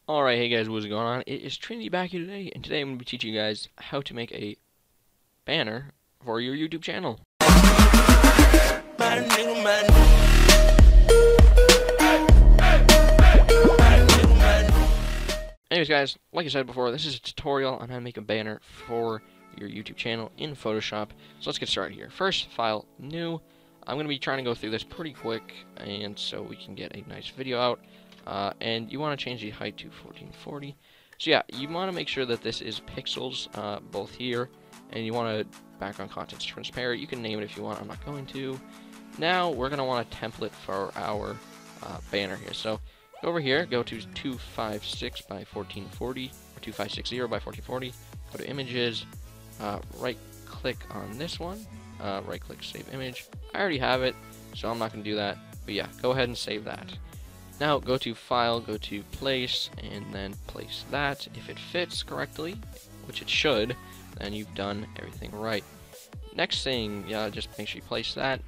Alright, hey guys, what's going on? It is Trinity back here today, and today I'm going to be teaching you guys how to make a banner for your YouTube channel. Anyways guys, like I said before, this is a tutorial on how to make a banner for your YouTube channel in Photoshop. So let's get started here. First, file, new. I'm going to be trying to go through this pretty quick, and so we can get a nice video out. And you want to change the height to 1440. So yeah, you want to make sure that this is pixels, both here, and you want to background content's transparent. You can name it if you want, I'm not going to. Now, we're going to want a template for our banner here. So, go over here, go to 256 by 1440, or 2560 by 1440, go to images, right-click on this one, right-click save image. I already have it, so I'm not going to do that, but yeah, go ahead and save that. Now go to File, go to Place, and then place that. If it fits correctly, which it should, then you've done everything right. Next thing, just make sure you place that.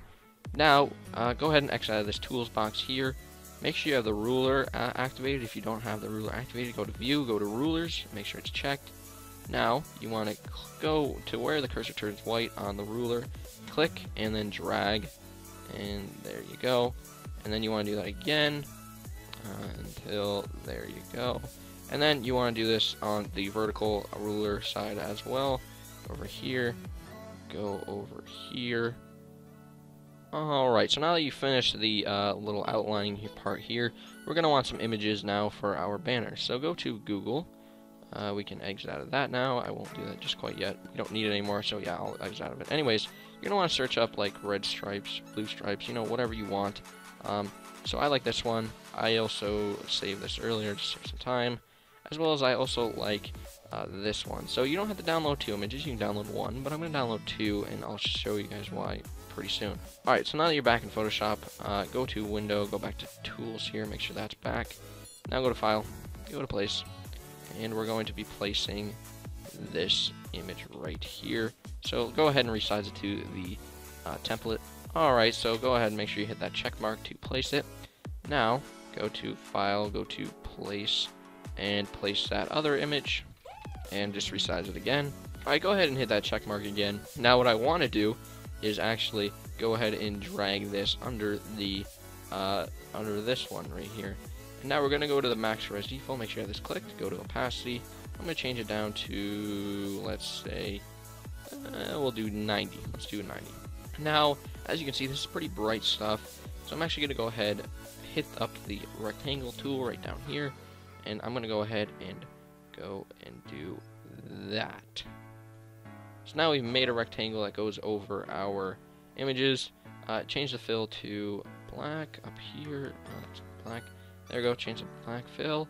Now, go ahead and exit out of this Tools box here. Make sure you have the ruler activated. If you don't have the ruler activated, go to View, go to Rulers, make sure it's checked. Now, you want to go to where the cursor turns white on the ruler, click, and then drag, and there you go. And then you want to do that again. Until there you go, and then you want to do this on the vertical ruler side as well. Over here, go over here. Alright, so now that you finished the little outlining part here, we're going to want some images now for our banner. So go to Google. We can exit out of that now. I won't do that just quite yet. We don't need it anymore, so yeah, I'll exit out of it. Anyways, you're going to want to search up like red stripes, blue stripes, you know, whatever you want. So I like this one. I also saved this earlier to save some time, as well as I also like this one. So you don't have to download 2 images, you can download 1, but I'm going to download 2, and I'll show you guys why pretty soon. Alright, so now that you're back in Photoshop, go to Window, go back to Tools here, make sure that's back. Now go to File, go to Place, and we're going to be placing this image right here. So go ahead and resize it to the template. Alright, so go ahead and make sure you hit that check mark to place it. Now, go to File, go to Place, and place that other image, and just resize it again. Alright, go ahead and hit that check mark again. Now what I want to do is actually go ahead and drag this under the under this one right here. And now we're going to go to the max res default, make sure you have this clicked, go to opacity. I'm going to change it down to, let's say, we'll do 90. Let's do 90. Now, as you can see, this is pretty bright stuff, so I'm actually going to go ahead, hit up the rectangle tool right down here, and I'm going to go ahead and do that. So now we've made a rectangle that goes over our images. Change the fill to black up here. That's black. There we go. Change the black fill,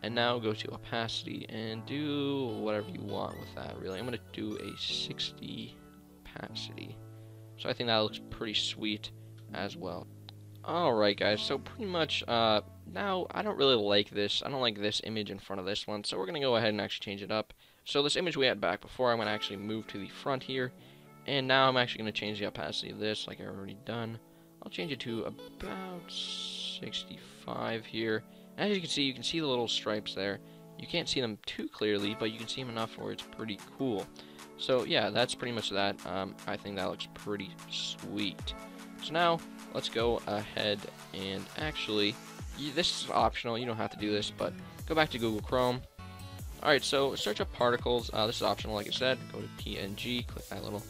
and now go to opacity and do whatever you want with that. Really, I'm going to do a 60 opacity. So I think that looks pretty sweet as well. Alright guys, so pretty much, now I don't really like this. I don't like this image in front of this one, so we're going to go ahead and actually change it up. So this image we had back before, I'm going to actually move to the front here. And now I'm actually going to change the opacity of this, like I've already done. I'll change it to about 65 here. As you can see the little stripes there. You can't see them too clearly, but you can see them enough where it's pretty cool. So yeah, that's pretty much that. I think that looks pretty sweet. So now, let's go ahead and actually, this is optional, you don't have to do this, but go back to Google Chrome. Alright, so search up particles. This is optional, like I said. Go to PNG, click that little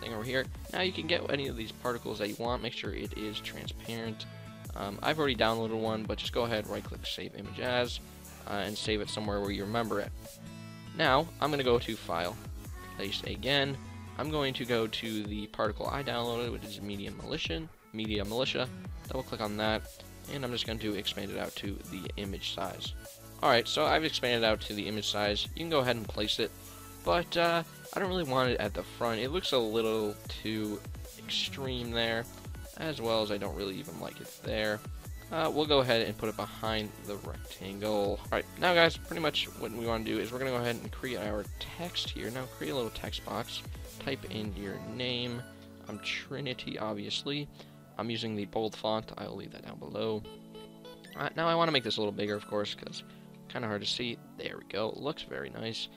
thing over here. Now you can get any of these particles that you want. Make sure it is transparent. I've already downloaded one, but just go ahead, right-click Save Image As, and save it somewhere where you remember it. Now, I'm going to go to File, Place again. I'm going to go to the particle I downloaded, which is Media Militia. Double click on that, and I'm just going to expand it out to the image size. Alright, so I've expanded out to the image size. You can go ahead and place it, but I don't really want it at the front. It looks a little too extreme there, as well as I don't really even like it there. We'll go ahead and put it behind the rectangle. Alright, now guys, pretty much what we want to do is we're going to go ahead and create our text here. Now create a little text box, type in your name. I'm Trinity, obviously. I'm using the bold font. I'll leave that down below. Now I want to make this a little bigger, of course, because kind of hard to see. There we go. Looks very nice.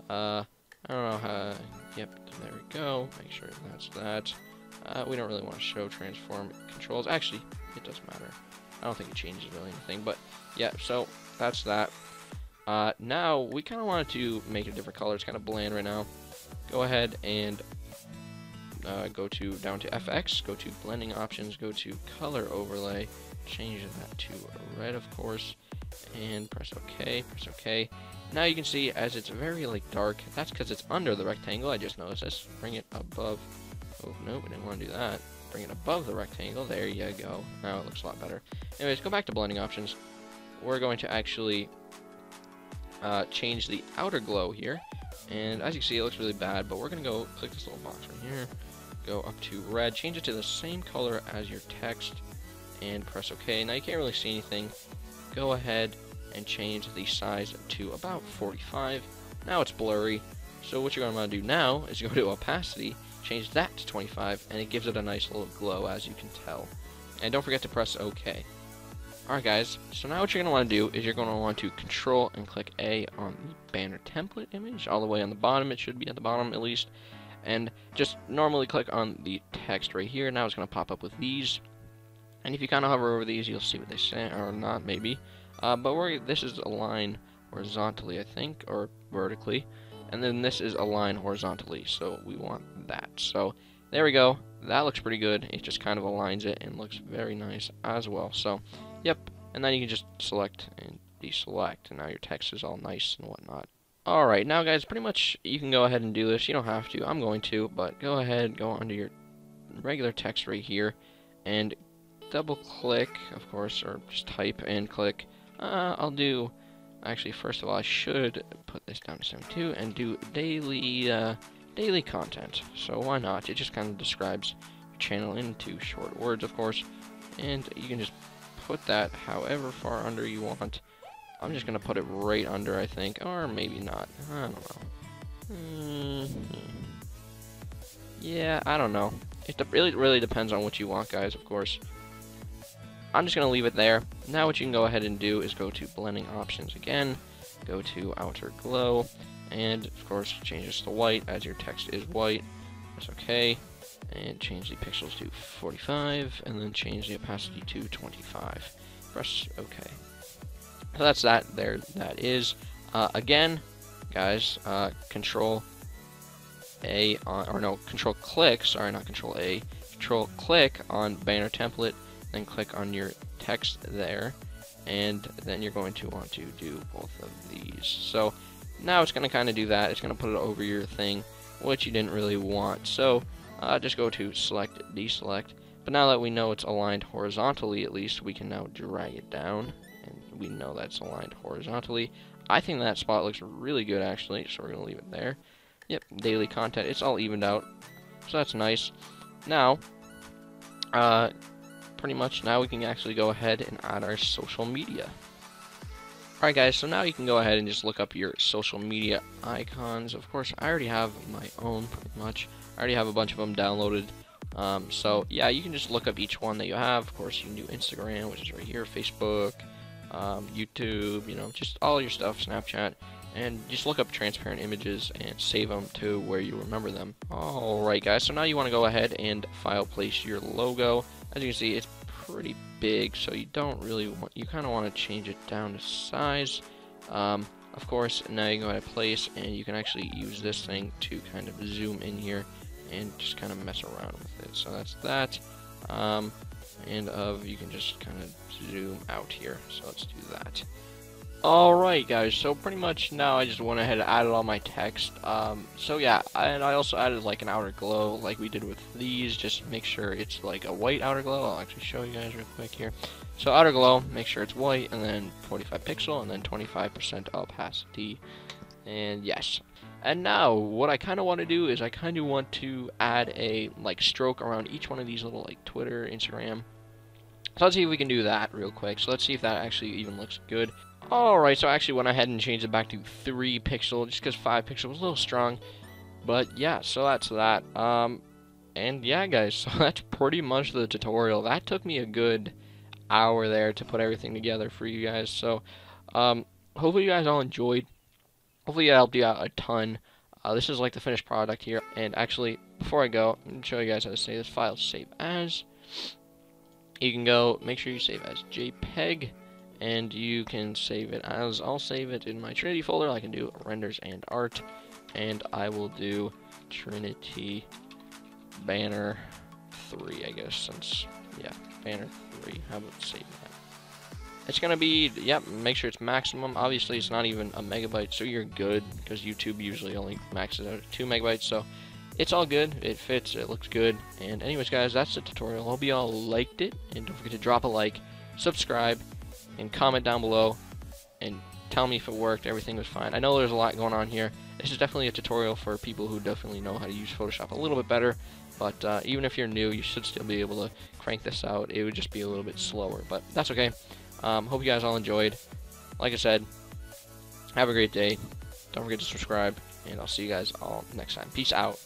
I don't know how. Yep, there we go. Make sure that's that. We don't really want to show transform controls. Actually, it doesn't matter. I don't think it changes really anything. But yeah, so that's that. Now we kind of wanted to make a different color. It's kind of bland right now. Go ahead and go down to FX. Go to blending options. Go to color overlay. Change that to red, of course, and press OK. Press OK. Now you can see as it's very dark. That's because it's under the rectangle. I just noticed this. Bring it above. Oh no, we didn't want to do that. Bring it above the rectangle. There you go. Now it looks a lot better. Anyways, go back to blending options. We're going to actually change the outer glow here, and as you can see, it looks really bad. But we're gonna go click this little box right here. Go up to red. Change it to the same color as your text. And press OK. Now you can't really see anything. Go ahead and change the size to about 45. Now it's blurry. So what you're going to want to do now is go to opacity, change that to 25, and it gives it a nice little glow, as you can tell. And don't forget to press OK. Alright guys, so now what you're going to want to do is you're going to want to control and click A on the banner template image, all the way on the bottom. It should be at the bottom at least. And just normally click on the text right here. Now it's going to pop up with these. And if you kind of hover over these, you'll see what they say, or not, maybe. But this is aligned horizontally, I think, or vertically. And then this is aligned horizontally, so we want that. So there we go. That looks pretty good. It just kind of aligns it and looks very nice as well. So, yep. And then you can just select and deselect, and now your text is all nice and whatnot. Alright, now guys, pretty much you can go ahead and do this. You don't have to. I'm going to, but go ahead, go under your regular text right here, and double click, of course, or just type and click. Actually, first of all, I should put this down to 72 and do daily content. So why not? It just kind of describes your channel into short words, of course, and you can just put that however far under you want. I'm just gonna put it right under, I think, or maybe not. I don't know. Yeah, I don't know. It really depends on what you want, guys, of course. I'm just going to leave it there. Now what you can go ahead and do is go to blending options again, go to outer glow, and of course change this to white as your text is white. Press OK, and change the pixels to 45, and then change the opacity to 25. Press OK. So that's that. There that is. Again, guys, Control A on, or no, Control click. Sorry, not Control A. Control click on banner template. Then click on your text there, and then you're going to want to do both of these. So now it's going to kind of do that. It's going to put it over your thing, which you didn't really want. So just go to select, deselect. But now that we know it's aligned horizontally, at least we can now drag it down, and we know that's aligned horizontally. I think that spot looks really good, actually, so we're going to leave it there. Yep, daily content. It's all evened out, so that's nice. Now, pretty much now we can actually go ahead and add our social media. Alright guys, so now you can go ahead and just look up your social media icons. Of course, I already have my own, pretty much. I already have a bunch of them downloaded. So yeah, you can just look up each one that you have. Of course, you can do Instagram, which is right here, Facebook, YouTube, you know, just all your stuff, Snapchat. And just look up transparent images and save them to where you remember them. Alright guys, so now you want to go ahead and file place your logo. As you can see, it's pretty big, so you don't really want, you kind of want to change it down to size. Of course, now you can go ahead and place, and you can actually use this thing to kind of zoom in here and just kind of mess around with it. So that's that. You can just kind of zoom out here. So let's do that. Alright guys, so pretty much now I just went ahead and added all my text. So yeah, and I also added like an outer glow like we did with these, just make sure it's like a white outer glow. I'll actually show you guys real quick here. So outer glow, make sure it's white, and then 45 pixel, and then 25% opacity, and yes. And now, what I kind of want to do is I kind of want to add a like stroke around each one of these little like Twitter, Instagram. So let's see if we can do that real quick. So let's see if that actually even looks good. Alright, so I actually went ahead and changed it back to 3 pixel, just because 5 pixel was a little strong. But yeah, so that's that. And yeah, guys, so that's pretty much the tutorial. That took me a good hour there to put everything together for you guys. So hopefully you guys all enjoyed. Hopefully I helped you out a ton. This is like the finished product here. And actually, before I go, I'm going to show you guys how to save this file. Save as. You can go, make sure you save as JPEG. And you can save it as, I'll save it in my Trinity folder. I can do renders and art. And I will do Trinity banner 3, I guess, since, yeah, banner 3. How about save that? It's gonna be, yep, make sure it's maximum. Obviously, it's not even a megabyte, so you're good, because YouTube usually only maxes out at 2 megabytes, so it's all good. It fits, it looks good. And anyways, guys, that's the tutorial. Hope you all liked it, and don't forget to drop a like, subscribe, and comment down below, and tell me if it worked, everything was fine. I know there's a lot going on here. This is definitely a tutorial for people who definitely know how to use Photoshop a little bit better, but even if you're new, you should still be able to crank this out. It would just be a little bit slower, but that's okay. Hope you guys all enjoyed. Like I said, have a great day. Don't forget to subscribe, and I'll see you guys all next time. Peace out.